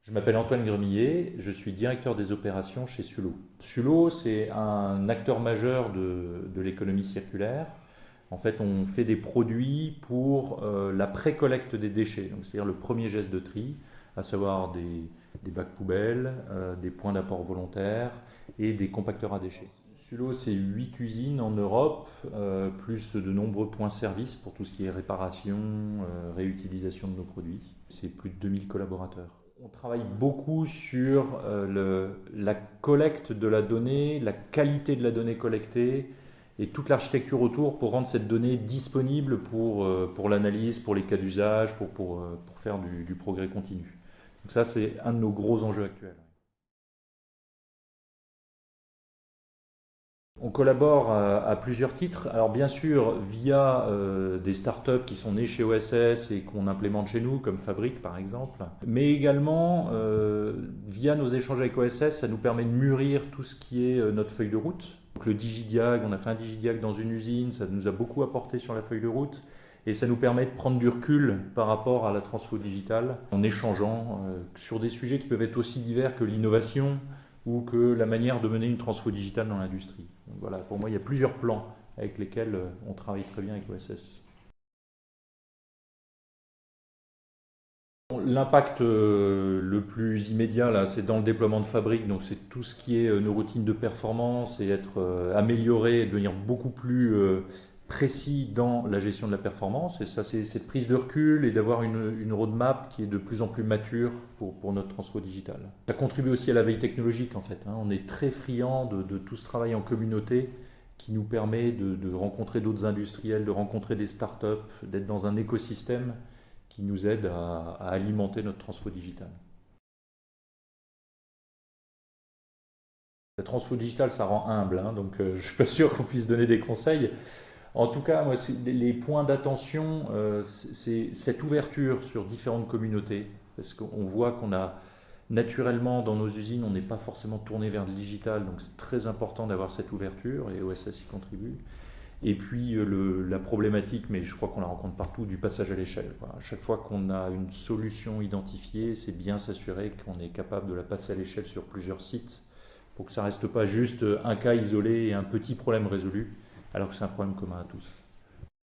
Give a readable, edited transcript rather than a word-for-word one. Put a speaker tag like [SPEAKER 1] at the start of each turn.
[SPEAKER 1] Je m'appelle Antoine Gremillet, je suis directeur des opérations chez Sulo. Sulo, c'est un acteur majeur de l'économie circulaire. En fait, on fait des produits pour la pré-collecte des déchets, donc c'est-à-dire le premier geste de tri, à savoir des bacs poubelles, des points d'apport volontaires et des compacteurs à déchets. Sulo, c'est 8 usines en Europe, plus de nombreux points service pour tout ce qui est réparation, réutilisation de nos produits. C'est plus de 2000 collaborateurs. On travaille beaucoup sur la collecte de la donnée, la qualité de la donnée collectée et toute l'architecture autour pour rendre cette donnée disponible pour l'analyse, pour les cas d'usage, pour faire du progrès continu. Donc ça, c'est un de nos gros enjeux actuels. On collabore à plusieurs titres. Alors bien sûr via des startups qui sont nées chez OSS et qu'on implémente chez nous, comme Fabric par exemple, mais également via nos échanges avec OSS, ça nous permet de mûrir tout ce qui est notre feuille de route. Donc le Digidiag, on a fait un Digidiag dans une usine, ça nous a beaucoup apporté sur la feuille de route. Et ça nous permet de prendre du recul par rapport à la transfo digitale en échangeant sur des sujets qui peuvent être aussi divers que l'innovation, ou que la manière de mener une transfo digitale dans l'industrie. Donc voilà, pour moi, il y a plusieurs plans avec lesquels on travaille très bien avec OSS. L'impact le plus immédiat, là, c'est dans le déploiement de Fabric, donc c'est tout ce qui est nos routines de performance et être amélioré et devenir beaucoup plus précis dans la gestion de la performance. Et ça, c'est cette prise de recul et d'avoir une roadmap qui est de plus en plus mature pour notre transfo digital. Ça contribue aussi à la veille technologique, en fait. Hein. On est très friand de tout ce travail en communauté qui nous permet de rencontrer d'autres industriels, de rencontrer des startups, d'être dans un écosystème qui nous aide à alimenter notre transfo digital. La transfo digitale, ça rend humble, hein, donc je ne suis pas sûr qu'on puisse donner des conseils. En tout cas, moi, les points d'attention, c'est cette ouverture sur différentes communautés, parce qu'on voit qu'on a naturellement dans nos usines, on n'est pas forcément tourné vers le digital, donc c'est très important d'avoir cette ouverture, et OSS y contribue. Et puis la problématique, mais je crois qu'on la rencontre partout, du passage à l'échelle. À chaque fois qu'on a une solution identifiée, c'est bien s'assurer qu'on est capable de la passer à l'échelle sur plusieurs sites pour que ça ne reste pas juste un cas isolé et un petit problème résolu, alors que c'est un problème commun à tous.